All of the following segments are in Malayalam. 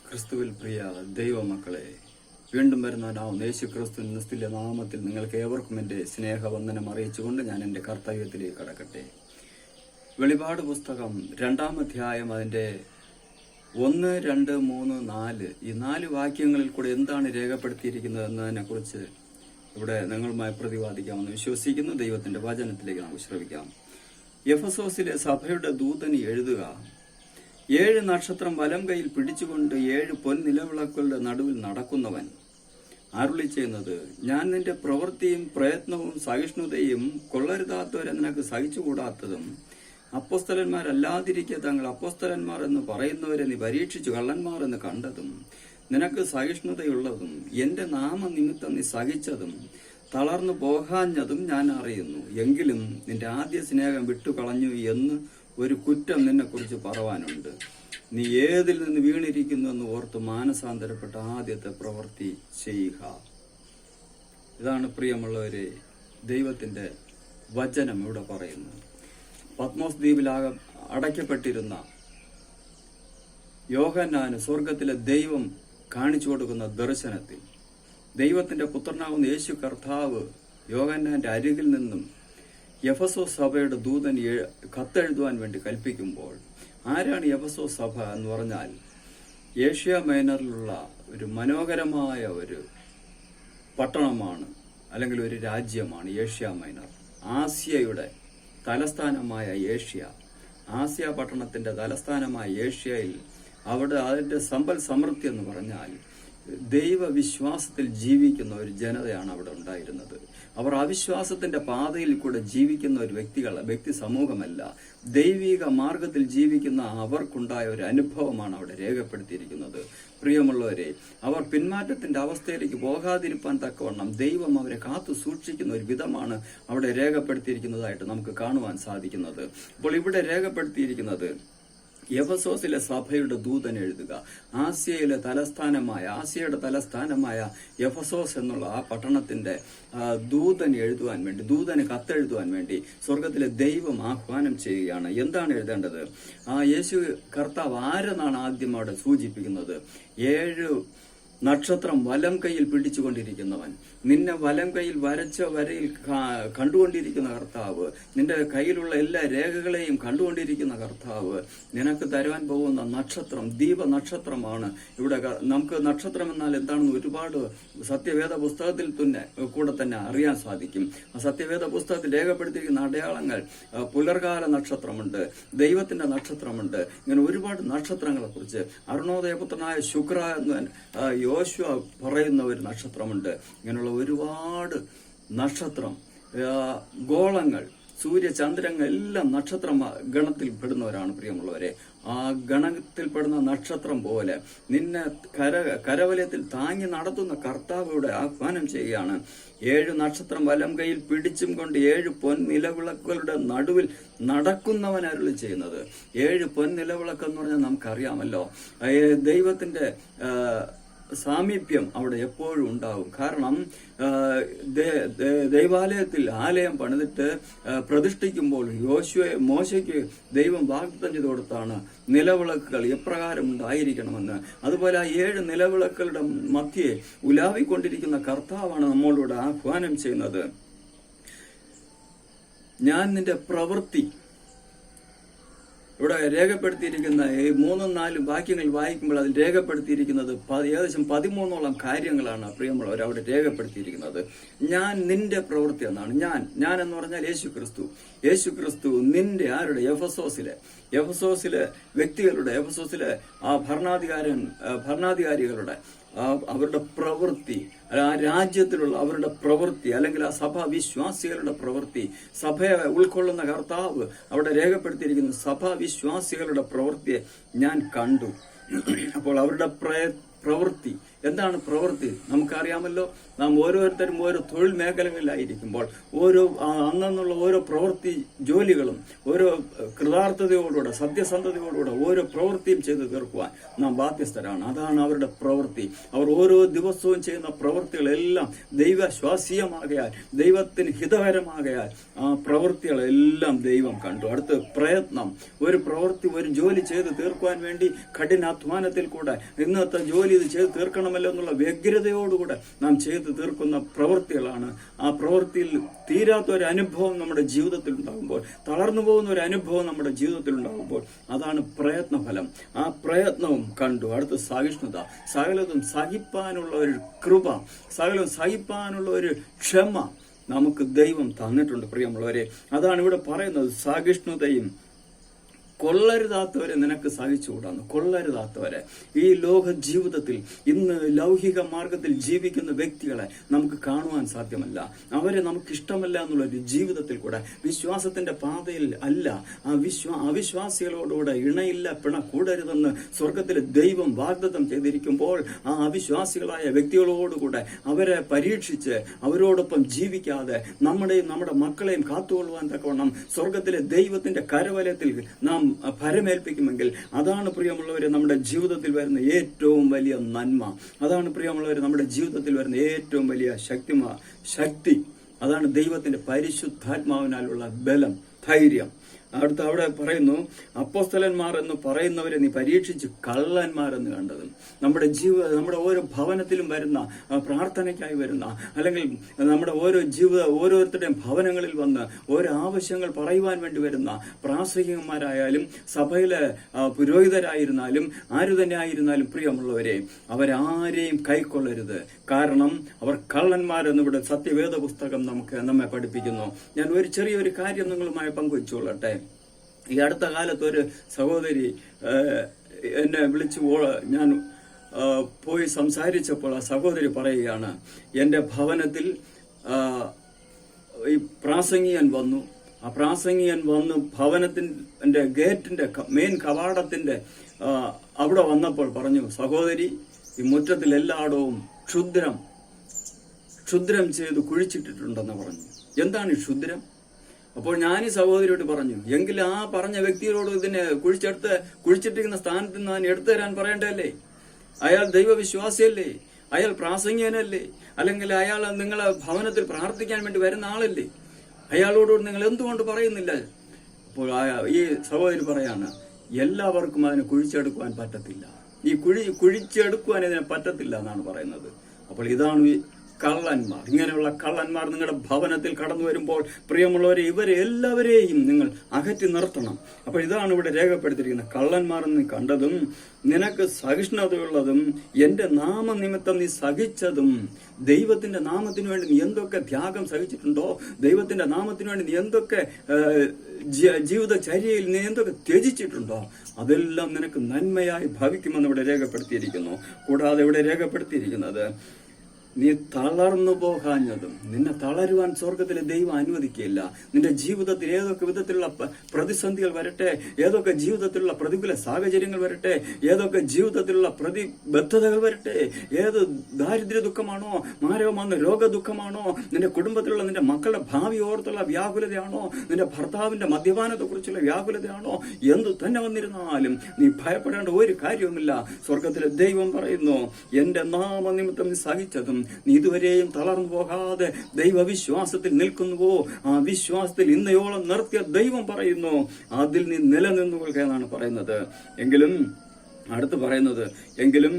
ക്രിസ്തുവിൽ പ്രിയ ദൈവമക്കളെ, വീണ്ടും വരുന്നവനാവുന്ന യേശു ക്രിസ്തു നിസ്തുല്യ നാമത്തിൽ നിങ്ങൾക്ക് ഏവർക്കും എൻ്റെ സ്നേഹവന്ദനം അറിയിച്ചുകൊണ്ട് ഞാൻ എൻ്റെ കർത്തവ്യത്തിലേക്ക് കടക്കട്ടെ. വെളിപാട് പുസ്തകം 2-ാം അധ്യായം അതിൻ്റെ 1, 2, 3, 4 ഈ 4 വാക്യങ്ങളിൽ കൂടെ എന്താണ് രേഖപ്പെടുത്തിയിരിക്കുന്നത് എന്നതിനെ കുറിച്ച് ഇവിടെ നിങ്ങളുമായി പ്രതിപാദിക്കാമെന്ന് വിശ്വസിക്കുന്നു. ദൈവത്തിന്റെ വചനത്തിലേക്ക് നമുക്ക് ശ്രമിക്കാം. എഫെസോസിലെ സഭയുടെ ദൂതന് എഴുതുക, 7 നക്ഷത്രം വലം കൈയിൽ പിടിച്ചുകൊണ്ട് 7 പൊൻനിലവിളക്കുകളുടെ നടുവിൽ നടക്കുന്നവൻ അരുളി ചെയ്യുന്നത്, ഞാൻ നിന്റെ പ്രവൃത്തിയും പ്രയത്നവും സഹിഷ്ണുതയും കൊള്ളരുതാത്തവരെ നിനക്ക് സഹിച്ചുകൂടാത്തതും അപ്പോസ്തലന്മാരല്ലാതിരിക്കെ തങ്ങൾ അപ്പോസ്തലന്മാർ എന്ന് പറയുന്നവരെ നീ പരീക്ഷിച്ചു കള്ളന്മാർ എന്ന് കണ്ടതും നിനക്ക് സഹിഷ്ണുതയുള്ളതും എന്റെ നാമനിമിത്തം നീ സഹിച്ചതും തളർന്നു പോകാഞ്ഞതും ഞാൻ അറിയുന്നു. എങ്കിലും നിന്റെ ആദ്യ സ്നേഹം വിട്ടുകളഞ്ഞു എന്ന് ഒരു കുറ്റം നിന്നെ കുറിച്ച് പറവാനുണ്ട്. നീ ഏതിൽ നിന്ന് വീണിരിക്കുന്നു എന്ന് ഓർത്ത് മാനസാന്തരപ്പെട്ട ആദ്യത്തെ പ്രവൃത്തി ചെയ്യുക. ഇതാണ് പ്രിയമുള്ളവരെ ദൈവത്തിന്റെ വചനം ഇവിടെ പറയുന്നത്. പത്മോസ് ദ്വീപിലാകെ അടയ്ക്കപ്പെട്ടിരുന്ന യോഹന്നാന് സ്വർഗത്തിലെ ദൈവം കാണിച്ചു കൊടുക്കുന്ന ദർശനത്തിൽ ദൈവത്തിന്റെ പുത്രനാകുന്ന യേശു കർത്താവ് യോഹന്നാന്റെ അരികിൽ നിന്നും എഫെസോസ് സഭയുടെ ദൂതൻ കത്തെഴുതുവാൻ വേണ്ടി കൽപ്പിക്കുമ്പോൾ, ആരാണ് എഫെസോസ് സഭ എന്ന് പറഞ്ഞാൽ ഏഷ്യ മൈനറിലുള്ള ഒരു മനോഹരമായ ഒരു പട്ടണമാണ്, അല്ലെങ്കിൽ ഒരു രാജ്യമാണ് ഏഷ്യ മൈനർ. ആസിയയുടെ തലസ്ഥാനമായ ഏഷ്യ, ആസിയ പട്ടണത്തിന്റെ തലസ്ഥാനമായ ഏഷ്യയിൽ അവിടെ അതിന്റെ സമ്പൽ സമൃദ്ധി എന്ന് പറഞ്ഞാൽ ദൈവവിശ്വാസത്തിൽ ജീവിക്കുന്ന ഒരു ജനതയാണ് അവിടെ ഉണ്ടായിരുന്നത്. അവർ അവിശ്വാസത്തിന്റെ പാതയിൽ കൂടെ ജീവിക്കുന്ന ഒരു വ്യക്തി സമൂഹമല്ല, ദൈവിക മാർഗത്തിൽ ജീവിക്കുന്ന അവർക്കുണ്ടായ ഒരു അനുഭവമാണ് അവിടെ രേഖപ്പെടുത്തിയിരിക്കുന്നത്. പ്രിയമുള്ളവരെ, അവർ പിന്മാറ്റത്തിന്റെ അവസ്ഥയിലേക്ക് പോകാതിരിക്കാൻ തക്കവണ്ണം ദൈവം അവരെ കാത്തു സൂക്ഷിക്കുന്ന ഒരു വിധമാണ് അവിടെ രേഖപ്പെടുത്തിയിരിക്കുന്നതായിട്ട് നമുക്ക് കാണുവാൻ സാധിക്കുന്നത്. അപ്പോൾ ഇവിടെ രേഖപ്പെടുത്തിയിരിക്കുന്നത് എഫെസോസിലെ സഭയുടെ ദൂതൻ എഴുതുക, ആസിയയുടെ തലസ്ഥാനമായ എഫെസോസ് എന്നുള്ള ആ പട്ടണത്തിന്റെ ദൂതൻ എഴുതുവാൻ വേണ്ടി, ദൂതന് കത്തെഴുതുവാൻ വേണ്ടി സ്വർഗത്തിലെ ദൈവം ആഹ്വാനം ചെയ്യുകയാണ്. എന്താണ് എഴുതേണ്ടത്? യേശു കർത്താവ് ആരെന്നാണ് ആദ്യം അവിടെ സൂചിപ്പിക്കുന്നത്? 7 നക്ഷത്രം വലം കൈയിൽ പിടിച്ചുകൊണ്ടിരിക്കുന്നവൻ, നിന്നെ വലം കൈയിൽ വരച്ച വരയിൽ കണ്ടുകൊണ്ടിരിക്കുന്ന കർത്താവ്, നിന്റെ കയ്യിലുള്ള എല്ലാ രേഖകളെയും കണ്ടുകൊണ്ടിരിക്കുന്ന കർത്താവ്, നിനക്ക് തരുവാൻ പോകുന്ന നക്ഷത്രം ദീപ നക്ഷത്രമാണ്. ഇവിടെ നമുക്ക് നക്ഷത്രം എന്നാൽ എന്താണെന്ന് ഒരുപാട് സത്യവേദ പുസ്തകത്തിൽ കൂടെ തന്നെ അറിയാൻ സാധിക്കും. ആ സത്യവേദ പുസ്തകത്തിൽ രേഖപ്പെടുത്തിയിരിക്കുന്ന അടയാളങ്ങൾ, പുലർകാല നക്ഷത്രമുണ്ട്, ദൈവത്തിന്റെ നക്ഷത്രമുണ്ട്, ഇങ്ങനെ ഒരുപാട് നക്ഷത്രങ്ങളെ കുറിച്ച് അരുണോദയപുത്രനായ ശുക്ര എന്ന് യോശുവ പറയുന്ന ഒരു നക്ഷത്രമുണ്ട്. ഇങ്ങനെയുള്ള ഒരുപാട് നക്ഷത്രം, ഗോളങ്ങൾ, സൂര്യചന്ദ്രങ്ങൾ എല്ലാം നക്ഷത്ര ഗണത്തിൽ പെടുന്നവരാണ് പ്രിയമുള്ളവരെ. ആ ഗണത്തിൽപ്പെടുന്ന നക്ഷത്രം പോലെ നിന്നെ കരവലയത്തിൽ താങ്ങി നടത്തുന്ന കർത്താവോടെ ആഹ്വാനം ചെയ്യുകയാണ്. 7 നക്ഷത്രം വലം കൈയിൽ പിടിച്ചും കൊണ്ട് 7 പൊൻനിലവിളക്കുകളുടെ നടുവിൽ നടക്കുന്നവൻ അരുളി ചെയ്യുന്നത്. 7 പൊൻനിലവിളക്ക് എന്ന് പറഞ്ഞാൽ നമുക്കറിയാമല്ലോ, ദൈവത്തിന്റെ സാമീപ്യം അവിടെ എപ്പോഴും ഉണ്ടാവും. കാരണം ദൈവാലയത്തിൽ ആലയം പണിതിട്ട് പ്രതിഷ്ഠിക്കുമ്പോൾ മോശയ്ക്ക് ദൈവം വാഗ്ദത്തം ചെയ്ത് കൊടുത്താണ് നിലവിളക്കുകൾ എപ്രകാരം ഉണ്ടായിരിക്കണമെന്ന്. അതുപോലെ ആ 7 നിലവിളക്കുകളുടെ മധ്യേ ഉലാവിക്കൊണ്ടിരിക്കുന്ന കർത്താവാണ് നമ്മളോട് ആഹ്വാനം ചെയ്യുന്നത്. ഞാൻ നിന്റെ പ്രവൃത്തി, ഇവിടെ രേഖപ്പെടുത്തിയിരിക്കുന്ന ഈ 3-4 വാക്യങ്ങൾ വായിക്കുമ്പോൾ അതിൽ രേഖപ്പെടുത്തിയിരിക്കുന്നത് ഏകദേശം 13ഓളം കാര്യങ്ങളാണ് പ്രിയമുള്ളവർ അവിടെ രേഖപ്പെടുത്തിയിരിക്കുന്നത്. ഞാൻ നിന്റെ പ്രവൃത്തി എന്നാണ്. ഞാൻ എന്ന് പറഞ്ഞാൽ യേശു ക്രിസ്തു നിന്റെ ആരുടെ? എഫെസോസിലെ വ്യക്തികളുടെ, എഫെസോസിലെ ആ ഭരണാധികാരികളുടെ അവരുടെ പ്രവൃത്തി, ആ രാജ്യത്തിലുള്ള അവരുടെ പ്രവൃത്തി, അല്ലെങ്കിൽ ആ സഭാ വിശ്വാസികളുടെ പ്രവൃത്തി, സഭയെ ഉൾക്കൊള്ളുന്ന കർത്താവ് അവിടെ രേഖപ്പെടുത്തിയിരിക്കുന്ന സഭാ വിശ്വാസികളുടെ പ്രവൃത്തിയെ ഞാൻ കണ്ടു. അപ്പോൾ അവരുടെ പ്രവൃത്തി. എന്താണ് പ്രവൃത്തി? നമുക്കറിയാമല്ലോ. നാം ഓരോരുത്തരും ഓരോ തൊഴിൽ മേഖലകളിലായിരിക്കുമ്പോൾ അന്നുള്ള ഓരോ പ്രവൃത്തി ജോലികളും ഓരോ കൃതാർത്ഥതയോടുകൂടെ സത്യസന്ധതയോടുകൂടെ ഓരോ പ്രവൃത്തിയും ചെയ്തു തീർക്കുവാൻ നാം ബാധ്യസ്ഥരാണ്. അതാണ് അവരുടെ പ്രവൃത്തി. അവർ ഓരോ ദിവസവും ചെയ്യുന്ന പ്രവൃത്തികളെല്ലാം ദൈവശ്വാസീയമാകയാൽ, ദൈവത്തിന് ഹിതകരമാകയാൽ ആ പ്രവൃത്തികളെല്ലാം ദൈവം കണ്ടു. അടുത്ത് പ്രയത്നം. ഒരു പ്രവൃത്തി, ഒരു ജോലി ചെയ്ത് തീർക്കുവാൻ വേണ്ടി കഠിനാധ്വാനത്തിൽ കൂടെ ഇന്നത്തെ ജോലി ഇത് ചെയ്ത് തീർക്കണമല്ലോ എന്നുള്ള വ്യഗ്രതയോടുകൂടെ നാം ചെയ്തു തീർക്കുന്ന പ്രവൃത്തികളാണ്. ആ പ്രവൃത്തിയിൽ തീരാത്ത ഒരു അനുഭവം നമ്മുടെ ജീവിതത്തിൽ ഉണ്ടാകുമ്പോൾ, തളർന്നു പോകുന്ന ഒരു അനുഭവം നമ്മുടെ ജീവിതത്തിൽ ഉണ്ടാകുമ്പോൾ അതാണ് പ്രയത്നഫലം. ആ പ്രയത്നവും കണ്ടു. അടുത്ത് സഹിഷ്ണുത. സകലതും സഹിപ്പാനുള്ള ഒരു കൃപ, സകലവും സഹിപ്പാനുള്ള ഒരു ക്ഷമ നമുക്ക് ദൈവം തന്നിട്ടുണ്ട് പ്രിയമുള്ളവരെ. അതാണ് ഇവിടെ പറയുന്നത്. സഹിഷ്ണുതയും. കൊള്ളരുതാത്തവരെ നിനക്ക് സഹിച്ചുകൂടാന്ന്. കൊള്ളരുതാത്തവരെ. ഈ ലോക ജീവിതത്തിൽ ഇന്ന് ലൗകിക മാർഗത്തിൽ ജീവിക്കുന്ന വ്യക്തികളെ നമുക്ക് കാണുവാൻ സാധ്യമല്ല. അവരെ നമുക്ക് ഇഷ്ടമല്ല എന്നുള്ളൊരു ജീവിതത്തിൽ കൂടെ വിശ്വാസത്തിന്റെ പാതയിൽ അല്ല. അവിശ്വാസികളോടുകൂടെ ഇണയില്ല പിണ കൂടരുതെന്ന് സ്വർഗത്തിലെ ദൈവം വാഗ്ദത്തം ചെയ്തിരിക്കുമ്പോൾ ആ അവിശ്വാസികളായ വ്യക്തികളോടുകൂടെ അവരെ പരീക്ഷിച്ച് അവരോടൊപ്പം ജീവിക്കാതെ നമ്മുടെയും നമ്മുടെ മക്കളെയും കാത്തുകൊള്ളുവാൻ തക്കവണ്ണം സ്വർഗത്തിലെ ദൈവത്തിന്റെ കരവലയത്തിൽ നാം ഫലമേൽപ്പിക്കുമെങ്കിൽ അതാണ് പ്രിയമുള്ളവരെ നമ്മുടെ ജീവിതത്തിൽ വരുന്ന ഏറ്റവും വലിയ നന്മ. അതാണ് പ്രിയമുള്ളവരെ നമ്മുടെ ജീവിതത്തിൽ വരുന്ന ഏറ്റവും വലിയ ശക്തി. അതാണ് ദൈവത്തിന്റെ പരിശുദ്ധാത്മാവിനാലുള്ള ബലം, ധൈര്യം. അടുത്ത് അവിടെ പറയുന്നു, അപ്പോസ്തലന്മാർ എന്ന് പറയുന്നവരെ നീ പരീക്ഷിച്ച് കള്ളന്മാരെന്ന് കണ്ടത്. നമ്മുടെ ഓരോ ഭവനത്തിലും വരുന്ന പ്രാർത്ഥനയ്ക്കായി വരുന്ന, അല്ലെങ്കിൽ നമ്മുടെ ഓരോരുത്തരുടെയും ഭവനങ്ങളിൽ വന്ന് ഓരോ ആവശ്യങ്ങൾ പറയുവാൻ വേണ്ടി വരുന്ന പ്രാസംഗികന്മാരായാലും സഭയിലെ പുരോഹിതരായിരുന്നാലും ആരു തന്നെ ആയിരുന്നാലും പ്രിയമുള്ളവരെ, അവരാരെയും കൈക്കൊള്ളരുത്. കാരണം അവർ കള്ളന്മാരെന്നിവിടെ സത്യവേദ പുസ്തകം നമ്മെ പഠിപ്പിക്കുന്നു. ഞാൻ ഒരു ചെറിയൊരു കാര്യം നിങ്ങളുമായി പങ്കുവെച്ചുകൊള്ളട്ടെ. ഈ അടുത്ത കാലത്ത് ഒരു സഹോദരി എന്നെ വിളിച്ചു, ഞാൻ പോയി സംസാരിച്ചപ്പോൾ ആ സഹോദരി പറയുകയാണ്, എന്റെ ഭവനത്തിൽ ഈ പ്രാസംഗികൻ വന്നു. ആ പ്രാസംഗികൻ വന്ന് ഭവനത്തിന്റെ ഗേറ്റിന്റെ മെയിൻ കവാടത്തിന്റെ അവിടെ വന്നപ്പോൾ പറഞ്ഞു, സഹോദരി, ഈ മുറ്റത്തിൽ എല്ലായിടവും ക്ഷുദ്രം ചെയ്ത് കുഴിച്ചിട്ടിട്ടുണ്ടെന്ന് പറഞ്ഞു. എന്താണ് ഈ ക്ഷുദ്രം? അപ്പോൾ ഞാൻ ഈ സഹോദരിയോട് പറഞ്ഞു, എങ്കിൽ ആ പറഞ്ഞ വ്യക്തിയോട് ഇതിനെ കുഴിച്ചിട്ടിരിക്കുന്ന സ്ഥാനത്ത് നിന്ന് ഞാൻ എടുത്തു തരാൻ പറയണ്ടല്ലേ? അയാൾ ദൈവവിശ്വാസിയല്ലേ? അയാൾ പ്രാസംഗികനല്ലേ? അല്ലെങ്കിൽ അയാൾ നിങ്ങളെ ഭവനത്തിൽ പ്രാർത്ഥിക്കാൻ വേണ്ടി വരുന്ന ആളല്ലേ? അയാളോട് നിങ്ങൾ എന്തുകൊണ്ട് പറയുന്നില്ല? അപ്പോൾ ഈ സഹോദരി പറയാണ്, എല്ലാവർക്കും അതിനെ കുഴിച്ചെടുക്കുവാൻ പറ്റത്തില്ല. ഈ കുഴിച്ചെടുക്കുവാൻ ഇതിനെ പറ്റത്തില്ല എന്നാണ് പറയുന്നത്. അപ്പോൾ ഇതാണ് കള്ളന്മാർ. ഇങ്ങനെയുള്ള കള്ളന്മാർ നിങ്ങളുടെ ഭവനത്തിൽ കടന്നു വരുമ്പോൾ പ്രിയമുള്ളവരെ, ഇവരെ എല്ലാവരെയും നിങ്ങൾ അകറ്റി നിർത്തണം. അപ്പോൾ ഇതാണ് ഇവിടെ രേഖപ്പെടുത്തിയിരിക്കുന്നത്. കള്ളന്മാർ നീ കണ്ടതും നിനക്ക് സഹിഷ്ണുതയുള്ളതും എന്റെ നാമനിമിത്തം നീ സഹിച്ചതും. ദൈവത്തിന്റെ നാമത്തിന് വേണ്ടി നീ എന്തൊക്കെ ത്യാഗം സഹിച്ചിട്ടുണ്ടോ, ദൈവത്തിന്റെ നാമത്തിന് വേണ്ടി നീ എന്തൊക്കെ ജീവിതചര്യയിൽ നീ എന്തൊക്കെ ത്യജിച്ചിട്ടുണ്ടോ, അതെല്ലാം നിനക്ക് നന്മയായി ഭവിക്കുമെന്ന് ഇവിടെ രേഖപ്പെടുത്തിയിരിക്കുന്നു. കൂടാതെ ഇവിടെ രേഖപ്പെടുത്തിയിരിക്കുന്നത്, നീ തളർന്നു പോകാഞ്ഞതും. നിന്നെ തളരുവാൻ സ്വർഗത്തിലെ ദൈവം അനുവദിക്കുകയില്ല. നിന്റെ ജീവിതത്തിൽ ഏതൊക്കെ വിധത്തിലുള്ള പ്രതിസന്ധികൾ വരട്ടെ, ഏതൊക്കെ ജീവിതത്തിലുള്ള പ്രതികൂല സാഹചര്യങ്ങൾ വരട്ടെ, ഏതൊക്കെ ജീവിതത്തിലുള്ള പ്രതിബദ്ധതകൾ വരട്ടെ, ഏത് ദാരിദ്ര്യ ദുഃഖമാണോ, മാരകമായ രോഗദുഃഖമാണോ, നിന്റെ കുടുംബത്തിലുള്ള നിന്റെ മക്കളുടെ ഭാവി ഓർത്തുള്ള വ്യാകുലതയാണോ, നിന്റെ ഭർത്താവിന്റെ മദ്യപാനത്തെ കുറിച്ചുള്ള വ്യാകുലതയാണോ, എന്തു തന്നെ വന്നിരുന്നാലും നീ ഭയപ്പെടേണ്ട ഒരു കാര്യവുമില്ല. സ്വർഗത്തിലെ ദൈവം പറയുന്നു, എന്റെ നാമനിമിത്തം നീ സഹിച്ചതും നീ ഇതുവരെയും തളർന്നു പോകാതെ ദൈവവിശ്വാസത്തിൽ നിൽക്കുന്നുവോ, ആ വിശ്വാസത്തിൽ ഇന്നയോളം നിർത്തിയ ദൈവം പറയുന്നു, അതിൽ നീ നിലനിന്നുകൊള്ളുക എന്നാണ് പറയുന്നത്. എങ്കിലും അടുത്ത് പറയുന്നത്, എങ്കിലും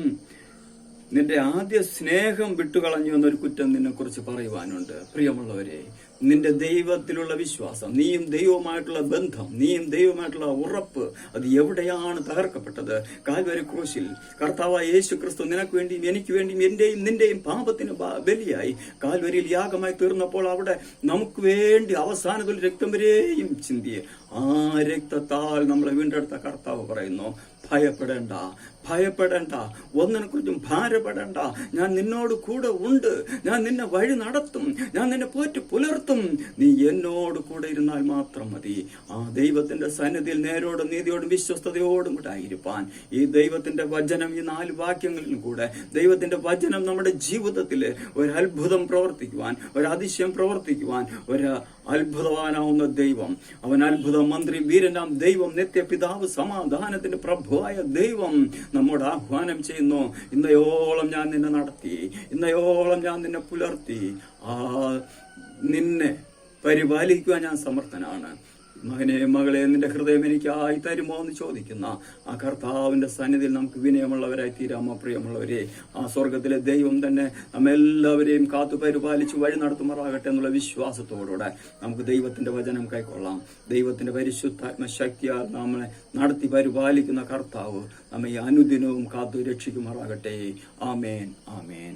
നിന്റെ ആദ്യ സ്നേഹം വിട്ടുകളഞ്ഞു എന്നൊരു കുറ്റം നിന്നെ കുറിച്ച് പറയുവാനുണ്ട്. പ്രിയമുള്ളവരെ, നിന്റെ ദൈവത്തിലുള്ള വിശ്വാസം, നീയും ദൈവവുമായിട്ടുള്ള ബന്ധം, നീയും ദൈവവുമായിട്ടുള്ള ഉറപ്പ്, അത് എവിടെയാണ് തകർക്കപ്പെട്ടത്? കാൽവരി ക്രൂശിൽ കർത്താവായ യേശു ക്രിസ്തു നിനക്ക് വേണ്ടിയും എനിക്ക് വേണ്ടിയും എന്റെയും നിന്റെയും പാപത്തിന് ബലിയായി കാൽവരിയിൽ യാഗമായി തീർന്നപ്പോൾ അവിടെ നമുക്ക് വേണ്ടി അവസാനത്തിൽ രക്തം വരെയും ചിന്തിയെ ആ രക്തത്താൽ നമ്മളെ വീണ്ടെടുത്ത കർത്താവ് പറയുന്നു, ഭയപ്പെടേണ്ട, ഭയപ്പെടേണ്ട, ഒന്നിനെ കുറിച്ചും ഭാരപ്പെടേണ്ട. ഞാൻ നിന്നോട് കൂടെ ഉണ്ട്, ഞാൻ നിന്നെ വഴി നടത്തും, ഞാൻ നിന്നെ പോറ്റി പുലർത്തും, നീ എന്നോട് കൂടെ ഇരുന്നാൽ മാത്രം മതി. ആ ദൈവത്തിന്റെ സന്നിധിയിൽ നേരോടും നീതിയോടും വിശ്വസ്തയോടും കൂടെ ആയിരിക്കാൻ ഈ ദൈവത്തിന്റെ വചനം, ഈ 4 വാക്യങ്ങളിലും കൂടെ ദൈവത്തിന്റെ വചനം നമ്മുടെ ജീവിതത്തിൽ ഒരു അത്ഭുതം പ്രവർത്തിക്കുവാൻ, ഒരു അതിശയം പ്രവർത്തിക്കുവാൻ, ഒരു അത്ഭുതവാനാവുന്ന ദൈവം, അവൻ അത്ഭുത മന്ത്രി, വീരനാം ദൈവം, നിത്യപിതാവ്, സമാധാനത്തിന്റെ പ്രഭുവായ ദൈവം നമ്മോട് ആഹ്വാനം ചെയ്യുന്നു. ഇന്നയോളം ഞാൻ നിന്നെ നടത്തി, ഇന്നയോളം ഞാൻ നിന്നെ പുലർത്തി, നിന്നെ പരിപാലിക്കുവാൻ ഞാൻ സമർത്ഥനാണ്. മകനെ, മകളെ, നിന്റെ ഹൃദയം എനിക്കായി തരുമോ എന്ന് ചോദിക്കുന്ന ആ കർത്താവിന്റെ സന്നിധിയിൽ നമുക്ക് വിനയമുള്ളവരായി തീരാമോ? പ്രിയമുള്ളവരെ, ആ സ്വർഗത്തിലെ ദൈവം തന്നെ നമ്മെല്ലാവരെയും കാത്തു പരിപാലിച്ച് വഴി നടത്തുമാറാകട്ടെ എന്നുള്ള വിശ്വാസത്തോടുകൂടെ നമുക്ക് ദൈവത്തിന്റെ വചനം കൈക്കൊള്ളാം. ദൈവത്തിന്റെ പരിശുദ്ധാത്മ ശക്തിയാൽ നമ്മളെ നടത്തി പരിപാലിക്കുന്ന കർത്താവ് നമ്മെ അനുദിനവും കാത്തു രക്ഷിക്കുമാറാകട്ടെ. ആമേൻ, ആമേൻ.